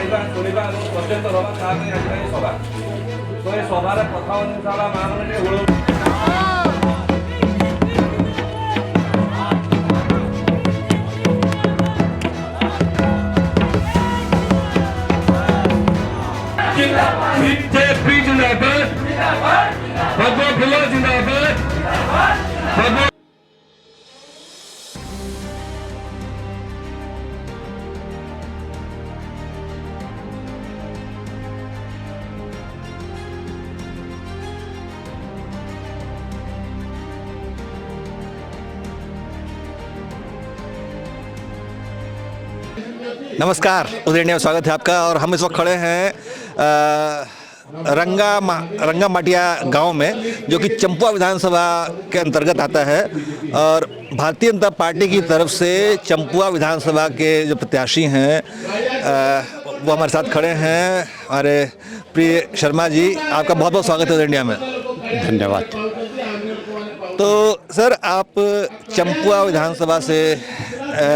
ଶୁଣିବା ଏବଂ ପର୍ଯ୍ୟନ୍ତ ହେବା ତା ପାଇଁ ଆଜିର ଏହି ସଭା। ତ ଏ ସଭାରେ ପ୍ରଥମ ଜିନିଷ ହେଲା ମାଆମାନେ ଟିକେ ହୁଳ बीजेपी जिंदाबाद, भगवा फुला जिंदाबाद, भगवा नमस्कार, उदय इंडिया में स्वागत है आपका। और हम इस वक्त खड़े हैं रंगा माटिया गांव में, जो कि चंपुआ विधानसभा के अंतर्गत आता है। और भारतीय जनता पार्टी की तरफ से चंपुआ विधानसभा के जो प्रत्याशी हैं वो हमारे साथ खड़े हैं। हमारे प्रिय शर्मा जी, आपका बहुत बहुत स्वागत है उदय इंडिया में। धन्यवाद। तो सर, आप चंपुआ विधानसभा से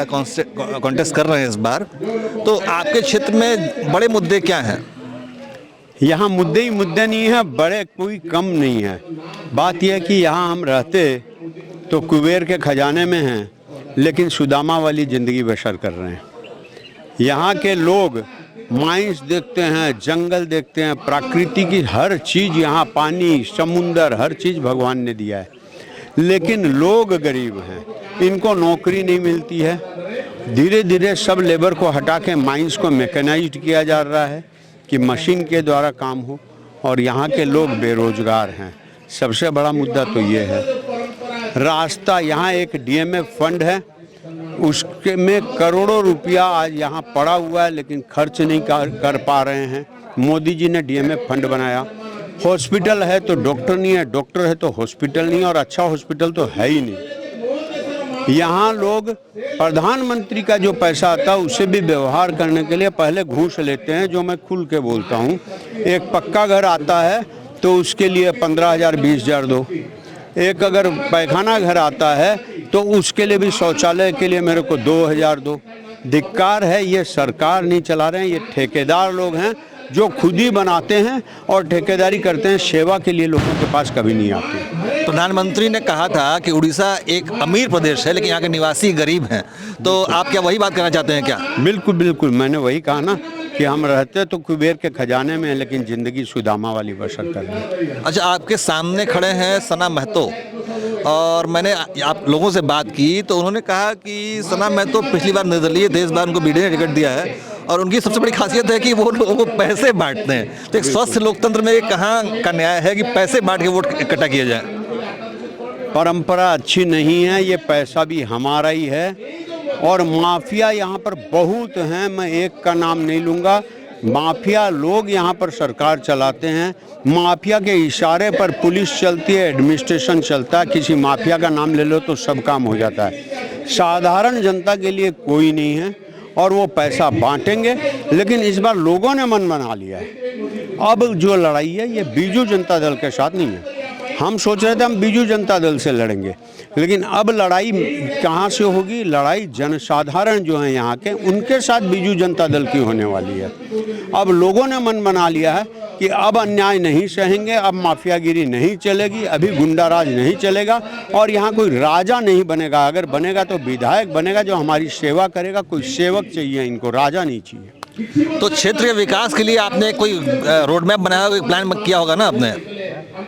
कॉन्टेस्ट कर रहे हैं इस बार, तो आपके क्षेत्र में बड़े मुद्दे क्या हैं? यहाँ मुद्दे ही मुद्दे नहीं है, बड़े कोई कम नहीं है। बात यह है कि यहाँ हम रहते तो कुबेर के खजाने में हैं, लेकिन सुदामा वाली ज़िंदगी बसर कर रहे हैं। यहाँ के लोग माइंस देखते हैं, जंगल देखते हैं, प्रकृति की हर चीज़, यहाँ पानी, समुंदर, हर चीज़ भगवान ने दिया है। लेकिन लोग गरीब हैं, इनको नौकरी नहीं मिलती है। धीरे धीरे सब लेबर को हटा के माइंस को मैकेनाइज्ड किया जा रहा है कि मशीन के द्वारा काम हो, और यहाँ के लोग बेरोजगार हैं। सबसे बड़ा मुद्दा तो ये है। रास्ता, यहाँ एक डीएमएफ फंड है, उसके में करोड़ों रुपया आज यहाँ पड़ा हुआ है, लेकिन खर्च नहीं कर पा रहे हैं। मोदी जी ने डीएमएफ फंड बनाया। हॉस्पिटल है तो डॉक्टर नहीं है, डॉक्टर है तो हॉस्पिटल नहीं, और अच्छा हॉस्पिटल तो है ही नहीं। यहाँ लोग प्रधानमंत्री का जो पैसा आता है उससे भी व्यवहार करने के लिए पहले घूस लेते हैं, जो मैं खुल के बोलता हूँ। एक पक्का घर आता है तो उसके लिए 15,000 20,000 दो। एक अगर पैखाना घर आता है तो उसके लिए भी, शौचालय के लिए मेरे को 2,000 दो। धिक्कार है, ये सरकार नहीं चला रहे हैं, ये ठेकेदार लोग हैं जो खुद ही बनाते हैं और ठेकेदारी करते हैं। सेवा के लिए लोगों के पास कभी नहीं आते। प्रधानमंत्री ने कहा था कि उड़ीसा एक अमीर प्रदेश है, लेकिन यहाँ के निवासी गरीब हैं। तो आप क्या वही बात करना चाहते हैं क्या? बिल्कुल बिल्कुल, मैंने वही कहा ना कि हम रहते तो कुबेर के खजाने में हैं, लेकिन ज़िंदगी सुदामा वाली बसर कर रहे हैं। अच्छा, आपके सामने खड़े हैं सना महतो, और मैंने आप लोगों से बात की तो उन्होंने कहा कि सना महतो पिछली बार निर्दलीय थे, इस बार उनको बीडीए ने टिकट दिया है, और उनकी सबसे बड़ी खासियत है कि वो लोगों को पैसे बांटते हैं। तो एक स्वस्थ लोकतंत्र में ये कहाँ का न्याय है कि पैसे बांट के वोट इकट्ठा किया जाए? परंपरा अच्छी नहीं है, ये पैसा भी हमारा ही है, और माफिया यहाँ पर बहुत हैं। मैं एक का नाम नहीं लूँगा। माफिया लोग यहाँ पर सरकार चलाते हैं। माफिया के इशारे पर पुलिस चलती है, एडमिनिस्ट्रेशन चलता है। किसी माफिया का नाम ले लो तो सब काम हो जाता है। साधारण जनता के लिए कोई नहीं है, और वो पैसा बांटेंगे। लेकिन इस बार लोगों ने मन बना लिया है। अब जो लड़ाई है ये बीजू जनता दल के साथ नहीं है। हम सोच रहे थे हम बीजू जनता दल से लड़ेंगे, लेकिन अब लड़ाई कहाँ से होगी? लड़ाई जनसाधारण जो हैं यहाँ के, उनके साथ बीजू जनता दल की होने वाली है। अब लोगों ने मन बना लिया है कि अब अन्याय नहीं सहेंगे, अब माफियागिरी नहीं चलेगी, अभी गुंडाराज नहीं चलेगा, और यहाँ कोई राजा नहीं बनेगा। अगर बनेगा तो विधायक बनेगा जो हमारी सेवा करेगा। कोई सेवक चाहिए इनको, राजा नहीं चाहिए। तो क्षेत्र के विकास के लिए आपने कोई रोड मैप बनाया, कोई प्लान किया होगा ना आपने?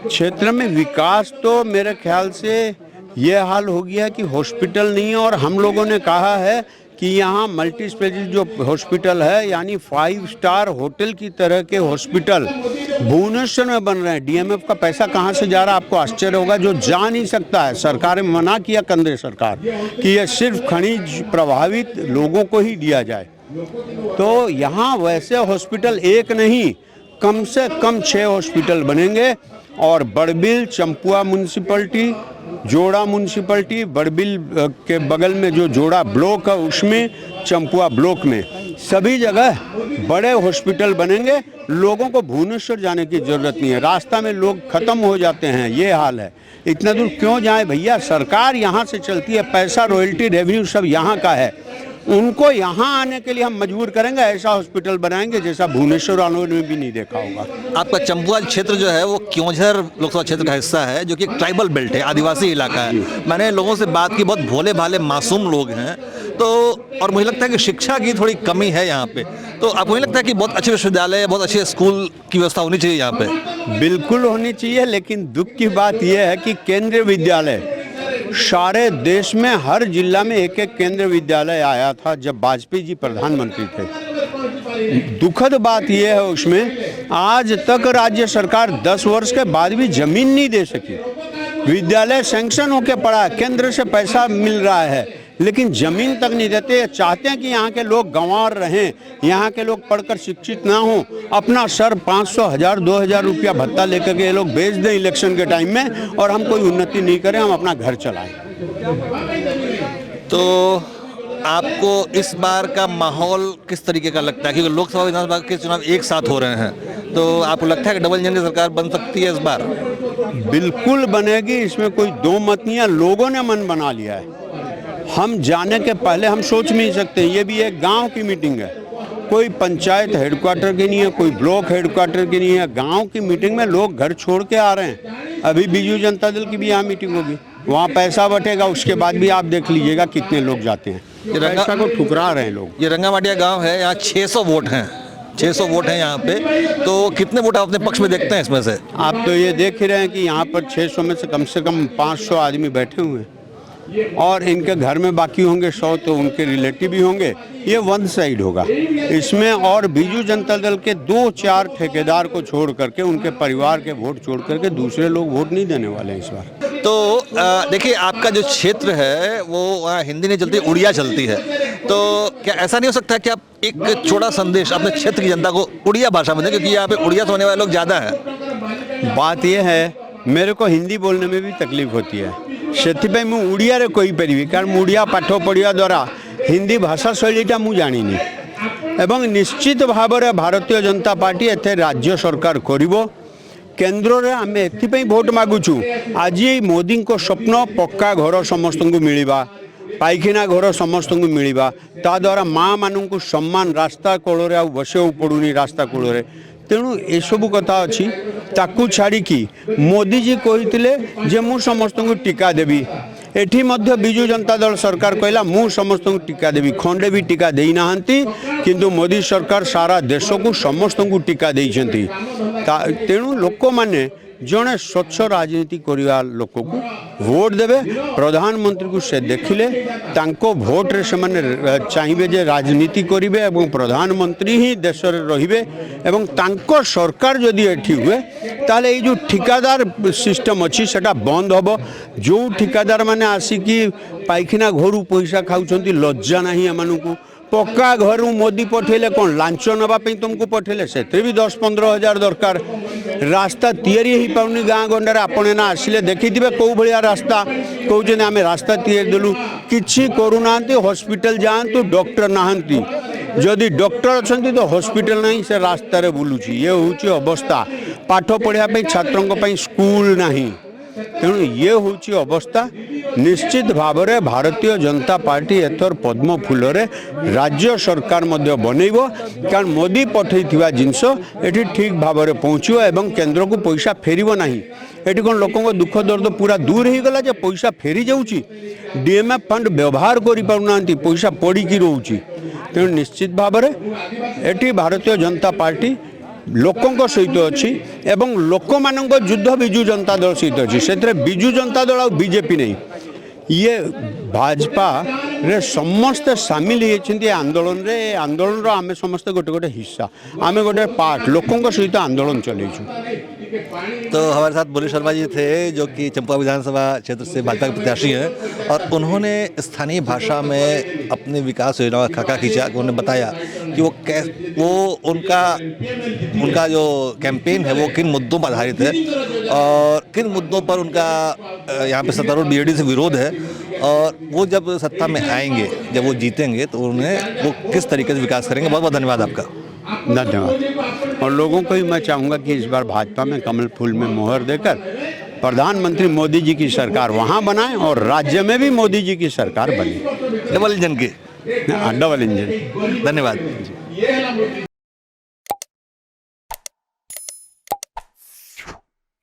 क्षेत्र में विकास तो मेरे ख्याल से ये हाल हो गया कि हॉस्पिटल नहीं है, और हम लोगों ने कहा है कि यहाँ मल्टी स्पेशलिटी जो हॉस्पिटल है, यानी 5 स्टार होटल की तरह के हॉस्पिटल भुवनेश्वर में बन रहे हैं। डीएमएफ का पैसा कहाँ से जा रहा है आपको आश्चर्य होगा, जो जा नहीं सकता है। सरकार ने मना किया, केंद्र सरकार, कि यह सिर्फ खनिज प्रभावित लोगों को ही दिया जाए। तो यहाँ वैसे हॉस्पिटल एक नहीं, कम से कम 6 हॉस्पिटल बनेंगे, और बड़बिल, चंपुआ म्यूनसिपलिटी, जोड़ा म्यूनसिपलिटी, बड़बिल के बगल में जो जोड़ा ब्लॉक है उसमें, चंपुआ ब्लॉक में, सभी जगह बड़े हॉस्पिटल बनेंगे। लोगों को भुवनेश्वर जाने की ज़रूरत नहीं है। रास्ता में लोग ख़त्म हो जाते हैं, ये हाल है। इतना दूर क्यों जाएं भैया? सरकार यहाँ से चलती है, पैसा, रॉयल्टी, रेवेन्यू सब यहाँ का है। उनको यहाँ आने के लिए हम मजबूर करेंगे। ऐसा हॉस्पिटल बनाएंगे जैसा भुवनेश्वर वालों ने भी नहीं देखा होगा। आपका चंपुआ क्षेत्र जो है वो क्योंझर लोकसभा क्षेत्र का हिस्सा है, जो कि एक ट्राइबल बेल्ट है, आदिवासी इलाका है। मैंने लोगों से बात की, बहुत भोले भाले मासूम लोग हैं। तो और मुझे लगता है कि शिक्षा की थोड़ी कमी है यहाँ पे। तो आपको नहीं लगता है कि बहुत अच्छे विश्वविद्यालय, बहुत अच्छे स्कूल की व्यवस्था होनी चाहिए यहाँ पे? बिल्कुल होनी चाहिए, लेकिन दुख की बात यह है कि केंद्रीय विद्यालय सारे देश में हर जिला में एक एक केंद्रीय विद्यालय आया था जब वाजपेयी जी प्रधानमंत्री थे। दुखद बात यह है उसमें आज तक राज्य सरकार 10 वर्ष के बाद भी जमीन नहीं दे सकी। विद्यालय सैंक्शन होके पड़ा, केंद्र से पैसा मिल रहा है, लेकिन जमीन तक नहीं देते। चाहते हैं कि यहाँ के लोग गंवार रहें, यहाँ के लोग पढ़कर शिक्षित ना हों, अपना सर 500, 1000, 2000 रुपया भत्ता लेकर के ये लोग बेच दें इलेक्शन के टाइम में, और हम कोई उन्नति नहीं करें, हम अपना घर चलाएं। तो आपको इस बार का माहौल किस तरीके का लगता है? क्योंकि लोकसभा विधानसभा के चुनाव एक साथ हो रहे हैं, तो आपको लगता है कि डबल इंजन की सरकार बन सकती है इस बार? बिल्कुल बनेगी, इसमें कोई दो मत नहीं है। लोगों ने मन बना लिया है। हम जाने के पहले हम सोच नहीं सकते। ये भी एक गांव की मीटिंग है, कोई पंचायत हेडक्वार्टर की नहीं है, कोई ब्लॉक हेडक्वार्टर की नहीं है। गांव की मीटिंग में लोग घर छोड़ के आ रहे हैं। अभी बीजू जनता दल की भी यहाँ मीटिंग होगी, वहाँ पैसा बटेगा, उसके बाद भी आप देख लीजिएगा कितने लोग जाते हैं। पैसा को ठुकरा रहे हैं लोग। ये रंगामाटिया गाँव है, यहाँ 600 वोट हैं, 600 वोट हैं यहाँ पे। तो कितने वोट आप अपने पक्ष में देखते हैं इसमें से? आप तो ये देख ही रहे हैं कि यहाँ पर 600 में से कम 500 आदमी बैठे हुए हैं, और इनके घर में बाकी होंगे 100, तो उनके रिलेटिव भी होंगे। ये वन साइड होगा इसमें, और बीजू जनता दल के 2-4 ठेकेदार को छोड़ करके, उनके परिवार के वोट छोड़ करके दूसरे लोग वोट नहीं देने वाले हैं इस बार। तो देखिए, आपका जो क्षेत्र है वो वहाँ हिंदी नहीं चलती, उड़िया चलती है। तो क्या ऐसा नहीं हो सकता कि आप एक छोटा संदेश अपने क्षेत्र की जनता को उड़िया भाषा में दें, क्योंकि यहाँ पे उड़िया सुनने वाले लोग ज़्यादा हैं? बात यह है, मेरे को हिंदी बोलने में भी तकलीफ होती है, से मु उड़िया रे कोई पारि, कारण मुड़िया पाठ पढ़िया द्वारा हिंदी भाषा शैलीटा मु जानिनी। एवं निश्चित भाव में भारतीय जनता पार्टी एथे राज्य सरकार करिवो। केंद्र रे आमे एथिपई भोट मागुछु। आज मोदी को स्वप्न पक्का घर समस्त को मिलवा, पाइखाना घर समस्त को मिलवा, ता द्वारा माँ मानू सम्मान, रास्ता कोड़े आ बसो पड़ूनी रास्ता कोड़े। तेणु ए सबू कथा अच्छी ताकू छाड़ी मोदीजी कहते जे मु समस्त को टीका देवी। एठी मध्य बिजू जनता दल सरकार कहला मु समस्त को टीका देवी, खंडे भी टीका दे ना, किंतु मोदी सरकार सारा देश को समस्त को टीका देइछंती। तेणु लोक माने जड़े स्वच्छ राजनीति करवा लोक को भोट देवे। प्रधानमंत्री को से देखिले तांको भोट रे से माने चाहिए जे राजनीति करिवे एवं प्रधानमंत्री ही देश रे रहिबे, एवं तांको सरकार जदि एठी हुए ताले ये जो ठिकादार सिस्टम अच्छी सेटा बंद हबो। जो ठिकादार माने आसिकी पाइखाना घरू पैसा खाउछंती, लज्जा नहीं एमानकु। पक्का घर मोदी पठेले कौन लांच नापी तुमको पठेले, से भी 10-15 हजार दरकार। रास्ता तैयारी ही पाउनी गाँ गंडार, आपने ना आसिले देखिथिबे कौ भलिया रास्ता। कहउछन आमे रास्ता तैयारी देलु, किछि करूनांती। Hospital जाआंतु, doctor नाहंती। जदि डॉक्टर अच्छी तो हॉस्पिटल नहीं, से रास्ता रे बुलुछि। ये होउछि अवस्था। पाठ पढ़िया पे छात्रों को स्कूल नहीं। तेणु ये होउछि अवस्था। निश्चित भाव में भारतीय जनता पार्टी एथर पद्म फूल रे राज्य सरकार मध्य बनइबो, कारण मोदी पठैथिबा जिनस एठी ठीक भाव में पहुँचो एवं केंद्र को पैसा फेरिबो नहीं। एठी कोन लोकों दुख दर्द पूरा दूर हो गला जे पैसा फेरी जाउछि। डीएमएफ फंड व्यवहार करि पाउनांती, पैसा पड़ी की रहउछि। तेणु निश्चित भाव में एठी भारतीय जनता पार्टी लोकों सहित अच्छी एवं लोक मानक युद्ध बिजू जनता दल सहित अच्छी। से बिजू जनता दल आ बीजेपी नहीं, ये भाजपा रे समस्त सामिल होती आंदोलन रे। आंदोलन आम समस्त गोटे गोटे हिस्सा, आम गोटे पार्ट लोकों सहित आंदोलन चलैछु। तो हमारे साथ बोली शर्मा जी थे, जो कि चंपुआ विधानसभा क्षेत्र से भाजपा के प्रत्याशी हैं, और उन्होंने स्थानीय भाषा में अपने विकास योजना का खाका खींचा। उन्होंने बताया कि वो उनका जो कैंपेन है वो किन मुद्दों पर आधारित है और किन मुद्दों पर उनका यहाँ पे सत्तारूढ़ बीजेडी से विरोध है, और वो जब सत्ता में आएंगे, जब वो जीतेंगे, तो उन्हें वो किस तरीके से विकास करेंगे। बहुत बहुत धन्यवाद आपका। धन्यवाद। और लोगों को भी मैं चाहूँगा कि इस बार भाजपा में कमल फूल में मोहर देकर प्रधानमंत्री मोदी जी की सरकार वहाँ बनाएं और राज्य में भी मोदी जी की सरकार बने। डबल इंजन की डबल इंजन। धन्यवाद।